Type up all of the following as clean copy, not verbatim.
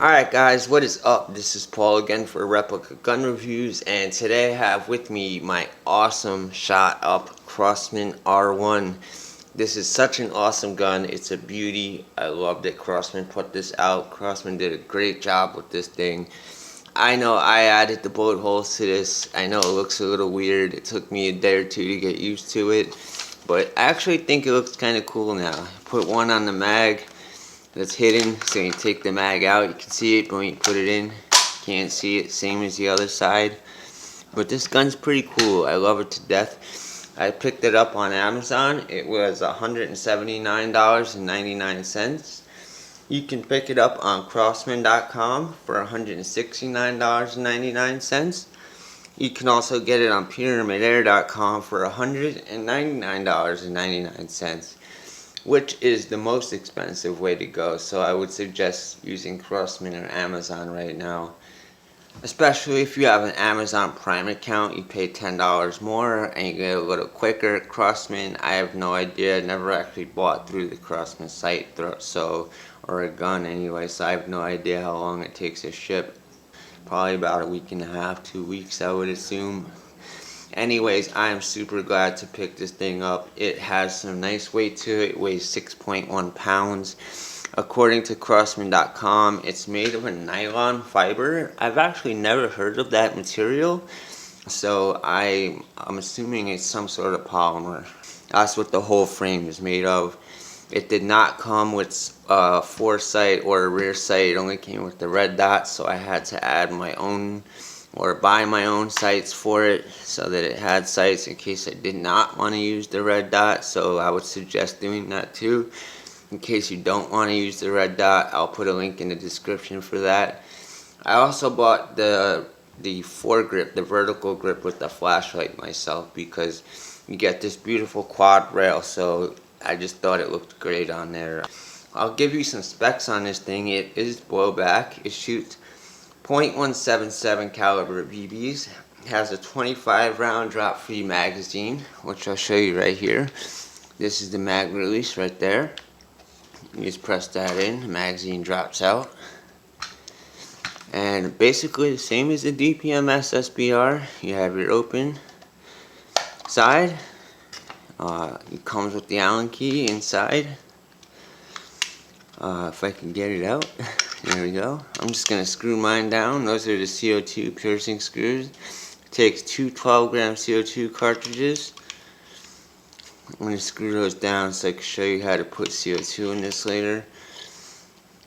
Alright guys, what is up? This is Paul again for Replica Gun Reviews, and today I have with me my awesome shot up Crosman R1. This is such an awesome gun. It's a beauty. I loved it. Crosman put this out. Crosman did a great job with this thing. I know I added the bullet holes to this. I know it looks a little weird. It took me a day or two to get used to it, but I actually think it looks kind of cool now. Put one on the mag that's hidden, so you take the mag out, you can see it, but when you put it in, you can't see it, same as the other side. But this gun's pretty cool. I love it to death. I picked it up on Amazon. It was $179.99. You can pick it up on Crosman.com for $169.99. You can also get it on Pyramidair.com for $199.99. which is the most expensive way to go. So I would suggest using Crosman or Amazon right now. Especially if you have an Amazon Prime account, you pay $10 more and you get a little quicker. Crosman, I have no idea. I never actually bought through the Crosman site, or a gun anyway, so I have no idea how long it takes to ship. Probably about a week and a half, 2 weeks, I would assume. Anyways, I am super glad to pick this thing up. It has some nice weight to it. It weighs 6.1 pounds. According to Crosman.com, it's made of a nylon fiber. I've actually never heard of that material, so I'm assuming it's some sort of polymer. That's what the whole frame is made of. It did not come with foresight or a rear sight. It only came with the red dot, so I had to add my own or buy my own sights for it so that it had sights in case I did not want to use the red dot. So I would suggest doing that too. In case you don't want to use the red dot, I'll put a link in the description for that. I also bought the foregrip, the vertical grip with the flashlight myself, because you get this beautiful quad rail, so I just thought it looked great on there. I'll give you some specs on this thing. It is blowback. It shoots .177 caliber BBs. It has a 25 round drop free magazine, which I'll show you right here. This is the mag release right there. You just press that in, the magazine drops out. And basically the same as the DPMS SBR. You have your open side. It comes with the Allen key inside. If I can get it out. There we go. I'm just going to screw mine down. Those are the CO2 piercing screws. It takes two 12-gram CO2 cartridges. I'm going to screw those down so I can show you how to put CO2 in this later.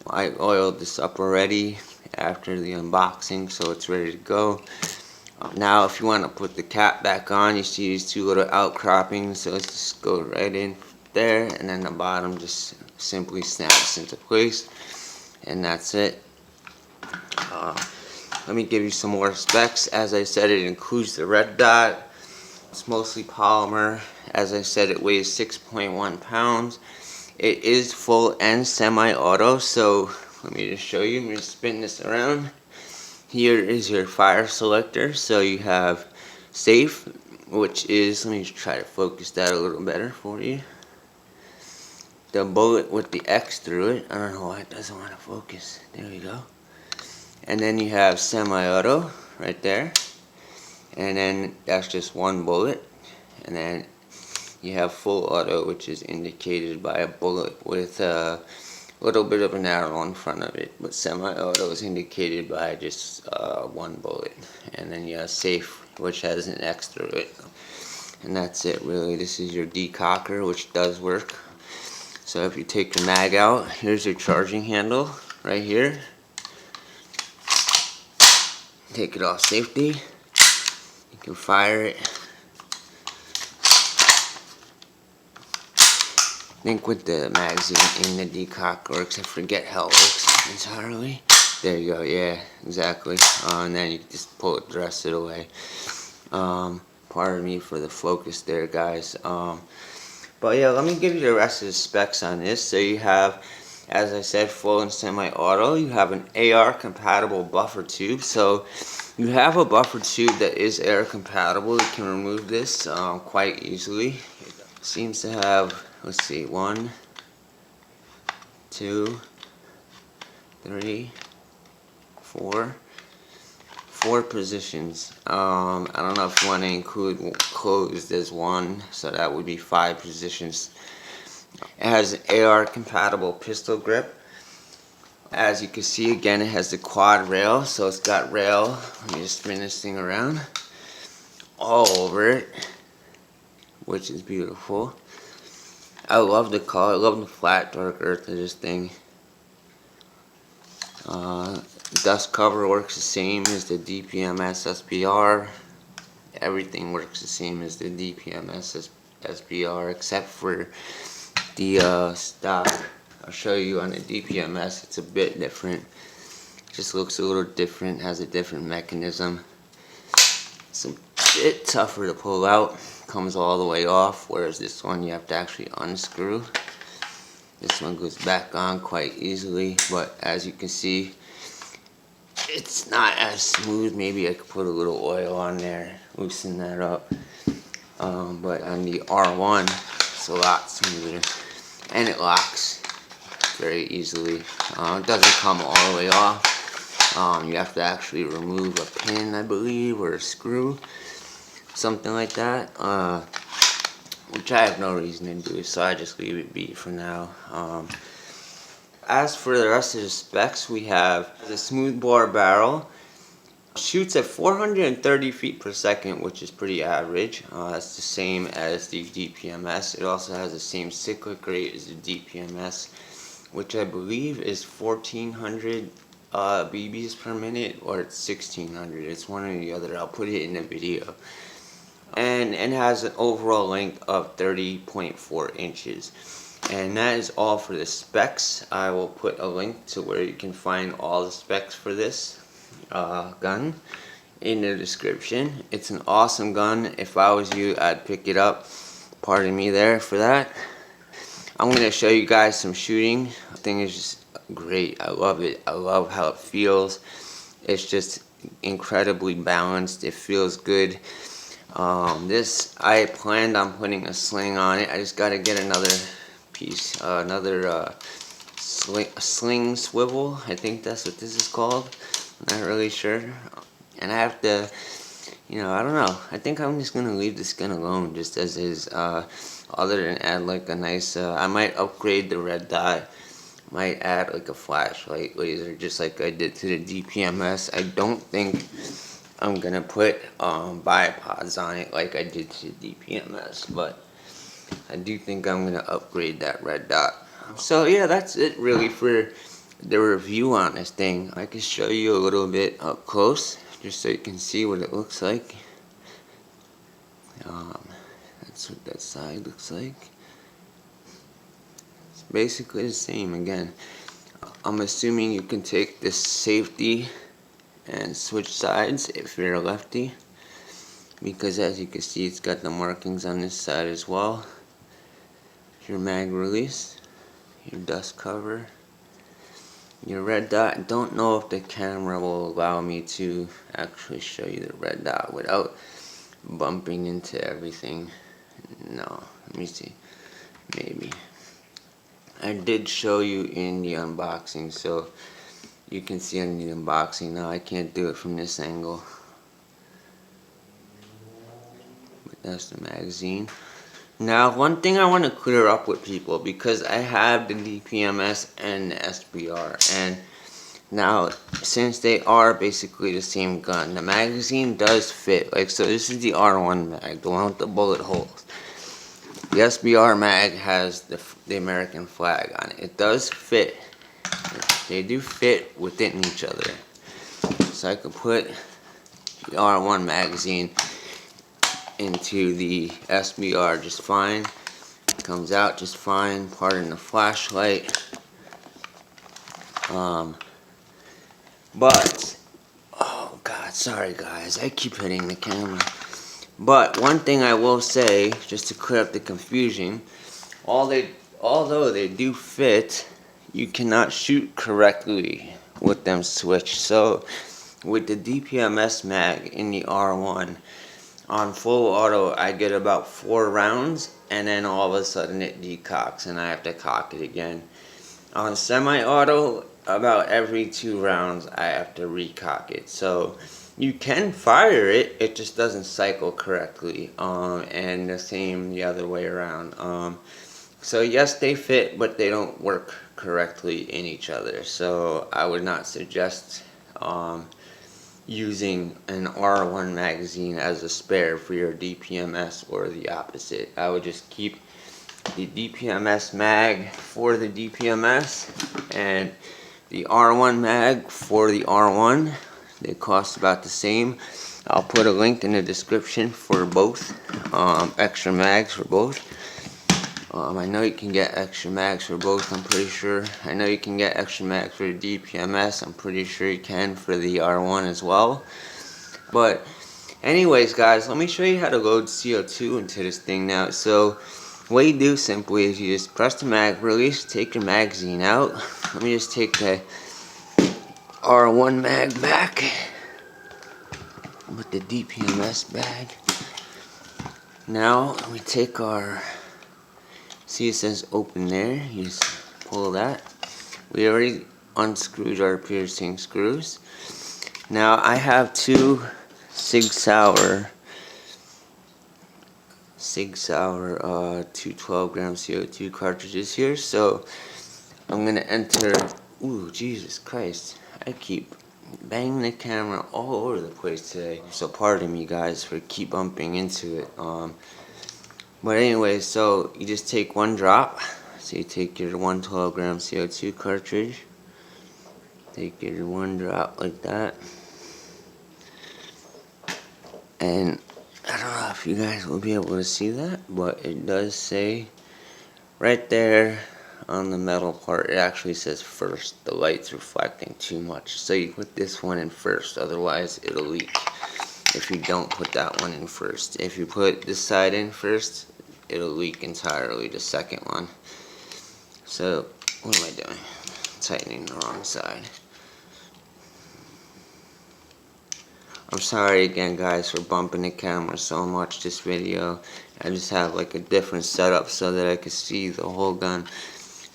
I oiled this up already after the unboxing, so it's ready to go. Now if you want to put the cap back on, you see these two little outcroppings, so let's just go right in there, and then the bottom just simply snaps into place. And that's it. Let me give you some more specs. As I said, it includes the red dot. It's mostly polymer. As I said, it weighs 6.1 pounds. It is full and semi-auto, so let me just show you. I'm going to spin this around. Here is your fire selector. So you have safe, which is, let me just try to focus that a little better for you. The bullet with the X through it. I don't know why it doesn't want to focus. There we go. And then you have semi-auto right there. And then that's just one bullet. And then you have full auto, which is indicated by a bullet with a little bit of an arrow in front of it. But semi-auto is indicated by just one bullet. And then you have safe, which has an X through it. And that's it really. This is your decocker, which does work. So if you take the mag out, here's your charging handle right here. Take it off safety. You can fire it. I think with the magazine in the decock works. I forget how it works entirely. There you go, yeah, exactly. And then you just pull the rest of it away. Pardon me for the focus there, guys. But yeah, let me give you the rest of the specs on this. So you have, as I said, full and semi-auto. You have an AR compatible buffer tube. So you have a buffer tube that is air compatible. You can remove this quite easily. It seems to have, let's see, 1, 2, 3, four positions. I don't know if you want to include closed as one, so that would be 5 positions. It has an AR compatible pistol grip. As you can see, again, it has the quad rail, so it's got rail. Let me just spin this thing around all over it, which is beautiful. I love the color. I love the flat dark earth of this thing. Dust cover works the same as the DPMS SBR. Everything works the same as the DPMS SBR except for the stock. I'll show you on the DPMS. It's a bit different. It just looks a little different. Has a different mechanism. It's a bit tougher to pull out. Comes all the way off, whereas this one you have to actually unscrew. This one goes back on quite easily, but as you can see, it's not as smooth. Maybe I could put a little oil on there, loosen that up. But on the R1, it's a lot smoother, and it locks very easily. It doesn't come all the way off. You have to actually remove a pin, I believe, or a screw, something like that. Which I have no reason to do, so I just leave it be for now. As for the rest of the specs, we have the smoothbore barrel. Shoots at 430 feet per second, which is pretty average. That's the same as the DPMS. It also has the same cyclic rate as the DPMS, which I believe is 1400 BBs per minute, or it's 1600. It's one or the other. I'll put it in the video. And it has an overall length of 30.4 inches. And that is all for the specs. I will put a link to where you can find all the specs for this gun in the description. It's an awesome gun. If I was you, I'd pick it up. Pardon me there for that. I'm going to show you guys some shooting. The thing is just great. I love it. I love how it feels. It's just incredibly balanced. It feels good. This, I planned on putting a sling on it. I just got to get another piece, another sling swivel. I think that's what this is called. I'm not really sure. And I have to, you know, I don't know. I think I'm just going to leave this gun alone just as is. Other than add like a nice, I might upgrade the red dot. Might add like a flashlight laser just like I did to the DPMS. I don't think I'm gonna put bipods on it like I did to the DPMS, but I do think I'm gonna upgrade that red dot. So yeah, that's it really for the review on this thing. I can show you a little bit up close just so you can see what it looks like. That's what that side looks like. It's basically the same again. I'm assuming you can take this safety and switch sides if you're a lefty, because as you can see, it's got the markings on this side as well. Your mag release, your dust cover, your red dot. I don't know if the camera will allow me to actually show you the red dot without bumping into everything. No, let me see. Maybe. I did show you in the unboxing, so you can see in the unboxing. Now I can't do it from this angle. But that's the magazine. Now, one thing I want to clear up with people, because I have the DPMS and the SBR, and now since they are basically the same gun, the magazine does fit. Like, so this is the R1 mag, the one with the bullet holes. The SBR mag has the American flag on it. It does fit. They do fit within each other. So I could put the R1 magazine into the SBR just fine. It comes out just fine. Pardon the flashlight. But, oh god, sorry guys, I keep hitting the camera. But one thing I will say, just to clear up the confusion, although they do fit, you cannot shoot correctly with them switched. So with the DPMS mag in the R1, on full auto I get about 4 rounds, and then all of a sudden it decocks and I have to cock it again. On semi-auto, about every 2 rounds I have to recock it. So you can fire it, it just doesn't cycle correctly, and the same the other way around. So yes, they fit, but they don't work correctly in each other. So I would not suggest using an R1 magazine as a spare for your DPMS, or the opposite. I would just keep the DPMS mag for the DPMS and the R1 mag for the R1. They cost about the same. I'll put a link in the description for both, extra mags for both. I know you can get extra mags for both, I'm pretty sure. I know you can get extra mags for the DPMS, I'm pretty sure you can for the R1 as well. But anyways guys, let me show you how to load CO2 into this thing now. So what you do simply is you just press the mag release, take your magazine out. Let me just take the R1 mag back with the DPMS bag. Now we take our, see it says open there, you just pull that. We already unscrewed our piercing screws. Now I have two Sig Sauer 212 gram CO2 cartridges here. So I'm gonna enter, ooh Jesus Christ, I keep banging the camera all over the place today, so pardon me guys for keep bumping into it. But anyway, so you just take one drop. So you take your 112 gram CO2 cartridge, take your one drop like that, and I don't know if you guys will be able to see that, but it does say right there on the metal part, it actually says first. The light's reflecting too much, so you put this one in first, otherwise it'll leak if you don't put that one in first. If you put this side in first, it'll leak entirely, the second one. So what am I doing? Tightening the wrong side. I'm sorry again guys for bumping the camera so much this video. I just have like a different setup so that I can see the whole gun.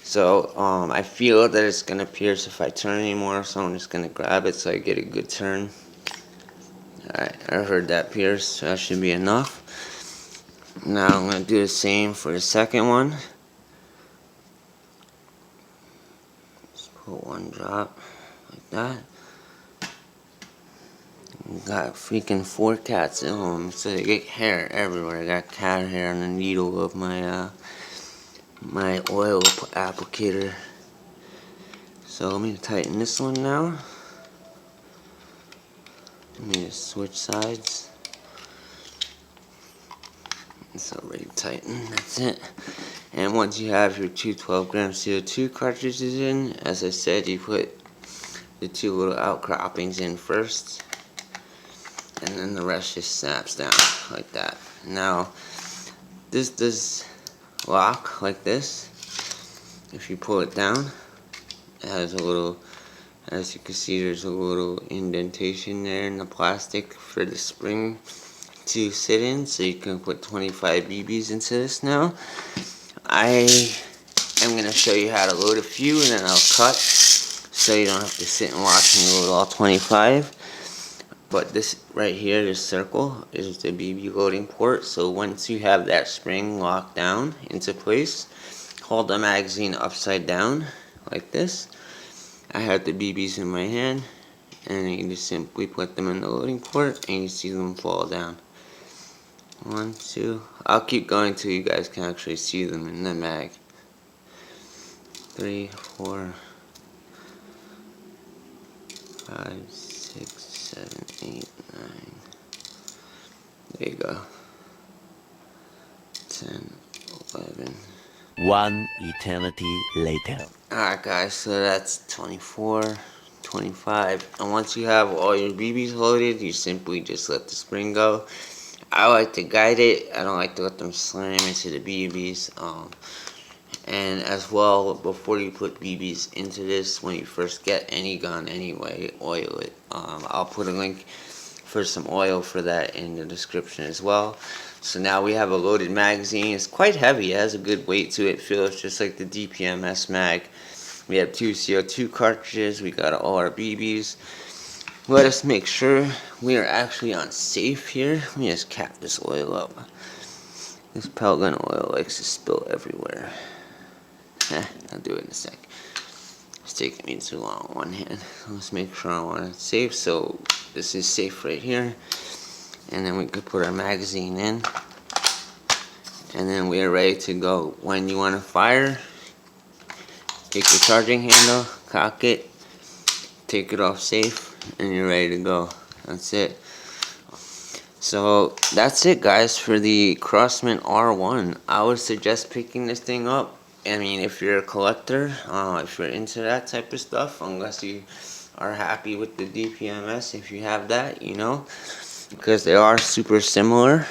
So I feel that it's gonna pierce if I turn anymore, so I'm just gonna grab it so I get a good turn. Alright, I heard that pierce, so that should be enough. Now I'm gonna do the same for the second one. Just put one drop like that. Got freaking 4 cats at home, so they get hair everywhere. I got cat hair on the needle of my my oil applicator. So let me tighten this one now. Let me just switch sides. It's already tightened, that's it. And once you have your 212 gram CO2 cartridges in, as I said, you put the 2 little outcroppings in first, and then the rest just snaps down like that. Now this does lock like this. If you pull it down, it has a little, as you can see, there's a little indentation there in the plastic for the spring to sit in, so you can put 25 BBs into this. Now I am going to show you how to load a few, and then I'll cut so you don't have to sit and watch me load all 25. But this right here, this circle, is the BB loading port. So once you have that spring locked down into place, hold the magazine upside down like this. I have the BBs in my hand, and you just simply put them in the loading port, and you see them fall down. 1, 2, I'll keep going till you guys can actually see them in the mag. 3, 4, 5, 6, 7, 8, 9. There you go. 10, 11. One eternity later. Alright guys, so that's 24, 25. And once you have all your BBs loaded, you simply just let the spring go. I like to guide it. I don't like to let them slam into the BBs. And as well, before you put BBs into this, when you first get any gun anyway, oil it. I'll put a link for some oil for that in the description as well. So now we have a loaded magazine. It's quite heavy. It has a good weight to it. Feels just like the DPMS mag. We have 2 CO2 cartridges. We got all our BBs. Let us make sure we are actually on safe here. Let me just cap this oil up. This PelLgun oil likes to spill everywhere. I'll do it in a sec. It's taking me too long on one hand. Let's make sure I want it safe. So this is safe right here. And then we could put our magazine in. And then we are ready to go. When you want to fire, take your charging handle, cock it, take it off safe, and you're ready to go. That's it. So that's it, guys, for the Crosman R1. I would suggest picking this thing up. I mean, if you're a collector, if you're into that type of stuff, unless you are happy with the DPMS, if you have that, you know, because they are super similar.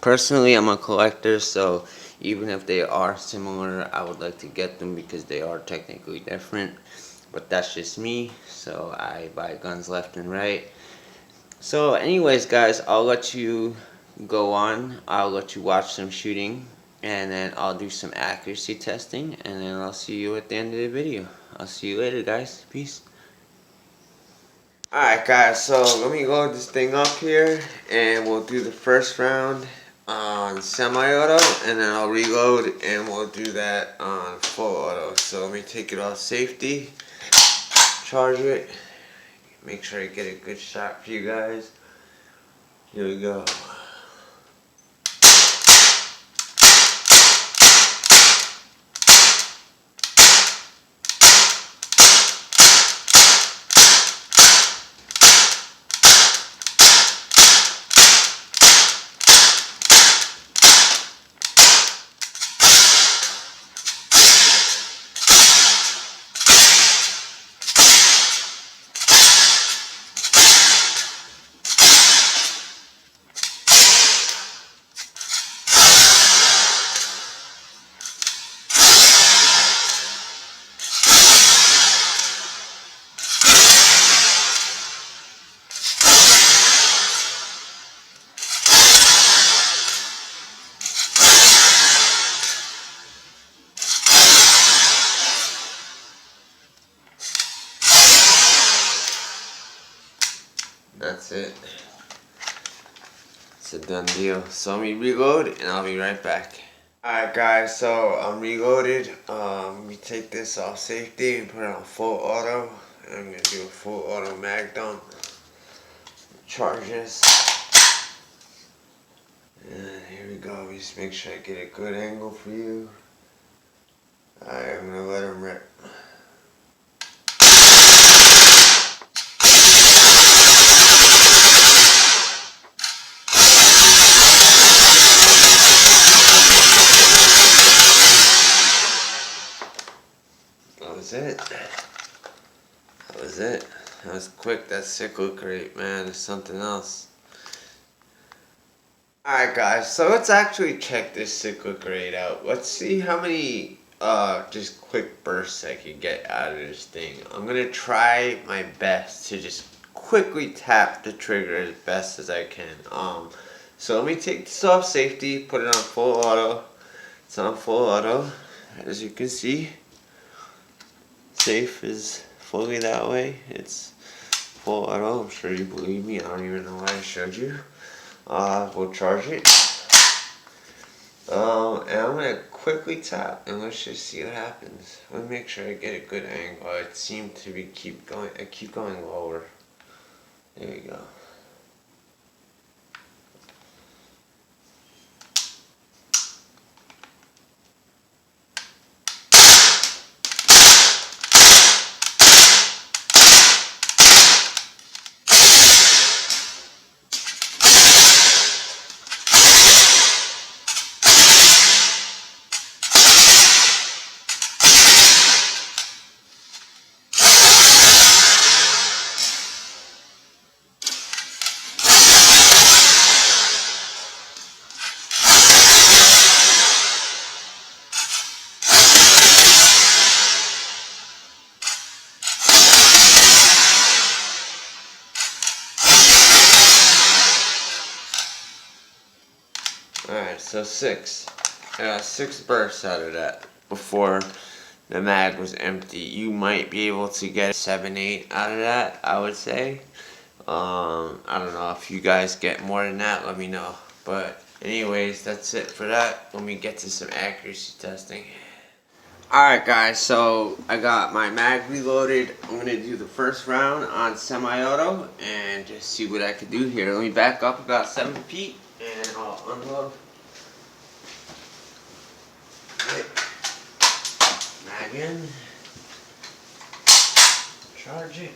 Personally, I'm a collector, so even if they are similar, I would like to get them because they are technically different. But that's just me, so I buy guns left and right. So anyways, guys, I'll let you go on. I'll let you watch some shooting, and then I'll do some accuracy testing, and then I'll see you at the end of the video. I'll see you later, guys. Peace. Alright, guys, so let me load this thing up here, and we'll do the first round on semi-auto, and then I'll reload, and we'll do that on full auto. So let me take it off safety, charge it, make sure I get a good shot for you guys. Here we go. That's it. It's a done deal. So let me reload and I'll be right back. Alright, guys, so I'm reloaded. Let me take this off safety and put it on full auto. And I'm going to do a full auto mag dump. Charge this. And here we go. Just make sure I get a good angle for you. Alright, I'm going to let him rip. That was it. That was it. That was quick. That cyclic rate, man, is something else. Alright, guys, so let's actually check this cyclic rate out. Let's see how many just quick bursts I can get out of this thing. I'm gonna try my best to just quickly tap the trigger as best as I can. So let me take this off safety, put it on full auto. It's on full auto, as you can see. Safe is fully that way. It's full auto. I'm sure you believe me. I don't even know why I showed you. We'll charge it. And I'm gonna quickly tap and let's just see what happens. Let me make sure I get a good angle. It seemed to be keep going lower. There we go. Alright, so 6. I got 6 bursts out of that before the mag was empty. You might be able to get 7-8 out of that, I would say. I don't know if you guys get more than that, let me know. But anyways, that's it for that. Let me get to some accuracy testing. Alright guys, so I got my mag reloaded. I'm going to do the first round on semi-auto and just see what I can do here. Let me back up about 7 feet and I'll unload. Right. Mag in. Charge it.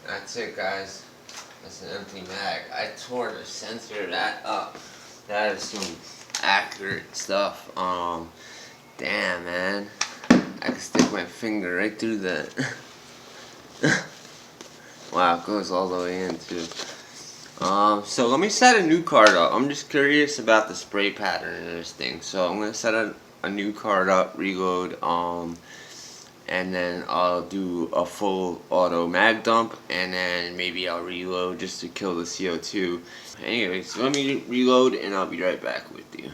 That's it, guys. That's an empty mag. I tore the sensor of that up. That is some accurate stuff. Damn, man. I can stick my finger right through that. Wow, it goes all the way in too. So let me set a new card up. I'm just curious about the spray pattern of this thing. So I'm gonna set a new card up, reload, and then I'll do a full auto mag dump, and then maybe I'll reload just to kill the CO2. Anyway, so let me reload and I'll be right back with you.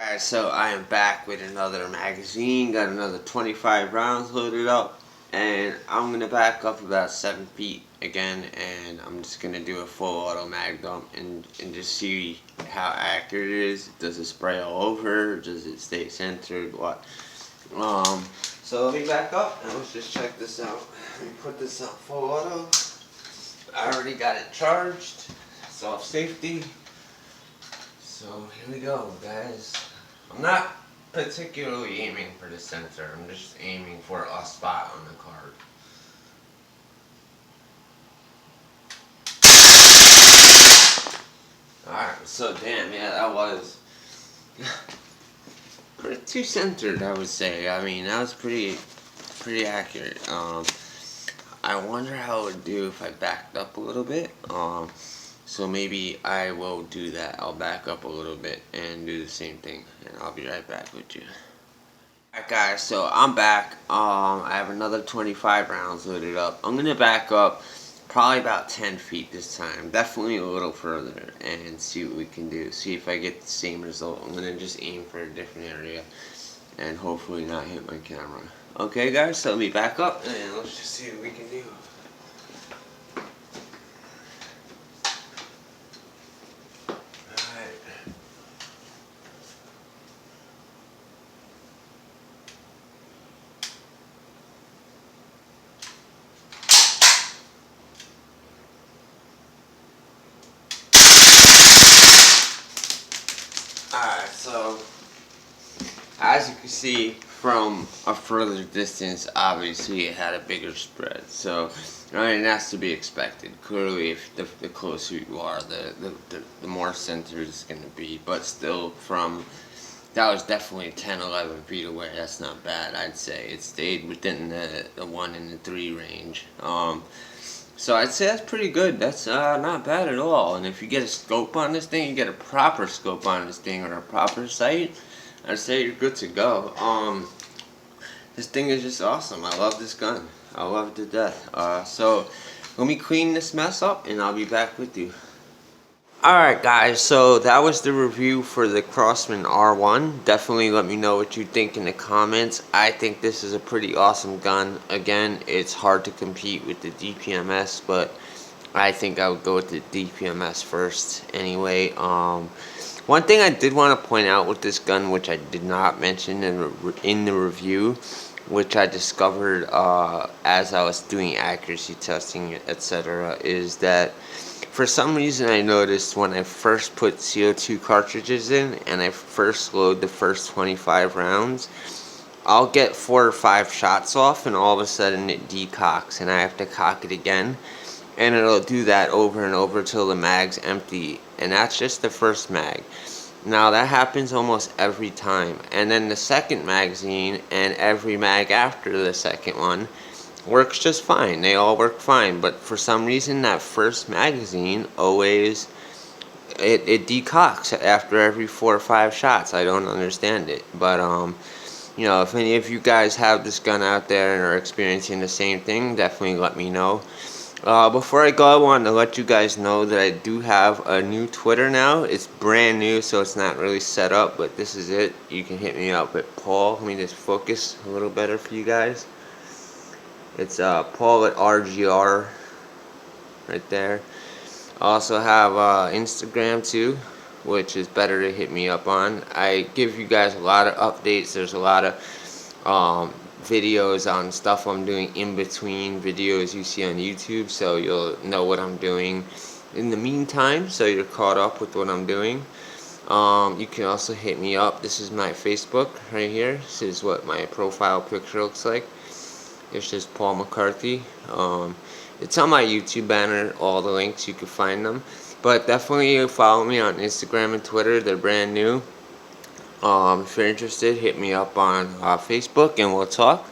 Alright, so I am back with another magazine, got another 25 rounds loaded up, and I'm going to back up about 7 feet again, and I'm just going to do a full auto mag dump and just see how accurate it is. Does it spray all over? Does it stay centered? What? So let me back up and let's just check this out. Let me put this on full auto. I already got it charged. It's off safety. So here we go, guys. I'm not particularly aiming for the center. I'm just aiming for a spot on the card. Alright, so damn, yeah, that was pretty centered, I would say. I mean, that was pretty accurate. I wonder how it would do if I backed up a little bit. So maybe I will do that. I'll back up a little bit and do the same thing, and I'll be right back with you. Alright guys, so I'm back. I have another 25 rounds loaded up. I'm gonna back up probably about 10 feet this time, definitely a little further, and see what we can do. See if I get the same result. I'm gonna just aim for a different area and hopefully not hit my camera. Okay guys, so let me back up and let's just see what we can do. Alright, so as you can see from a further distance, obviously it had a bigger spread. So I mean, that's to be expected. Clearly, if the closer you are, the more centered it's going to be. But still, that was definitely 10-11 feet away. That's not bad, I'd say. It stayed within the 1 and the 3 range. So I'd say that's pretty good. That's not bad at all. And if you get a scope on this thing, you get a proper scope on this thing or a proper sight, I'd say you're good to go. This thing is just awesome. I love this gun. I love it to death. So let me clean this mess up and I'll be back with you. Alright guys, so that was the review for the Crosman R1. Definitely let me know what you think in the comments. I think this is a pretty awesome gun. Again, it's hard to compete with the DPMS, but I think I would go with the DPMS first anyway. One thing I did want to point out with this gun, which I did not mention in the review, which I discovered as I was doing accuracy testing, etc., is that for some reason I noticed when I first put CO2 cartridges in and I first load the first 25 rounds, I'll get 4 or 5 shots off and all of a sudden it decocks and I have to cock it again, and it'll do that over and over till the mag's empty, and that's just the first mag. Now that happens almost every time, and then the second magazine and every mag after the second one works just fine. They all work fine, but for some reason that first magazine always it decocks after every 4 or 5 shots. I don't understand it, but you know, if any of you guys have this gun out there and are experiencing the same thing, definitely let me know. Before I go, I wanted to let you guys know that I do have a new Twitter now. It's brand new, so it's not really set up, but this is it. You can hit me up at Paul. Let me just focus a little better for you guys. It's Paul at RGR right there. I also have Instagram too, which is better to hit me up on. I give you guys a lot of updates. There's a lot of videos on stuff I'm doing in between videos you see on YouTube, so you'll know what I'm doing in the meantime, so you're caught up with what I'm doing. You can also hit me up. This is my Facebook right here. This is what my profile picture looks like. It's just Paul McCarthy. It's on my YouTube banner, all the links, you can find them. But definitely follow me on Instagram and Twitter. They're brand new. If you're interested, hit me up on Facebook and we'll talk.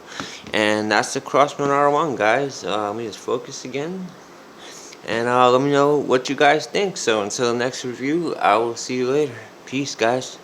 And that's the Crosman R1, guys. Let me just focus again. And let me know what you guys think. So until the next review, I will see you later. Peace, guys.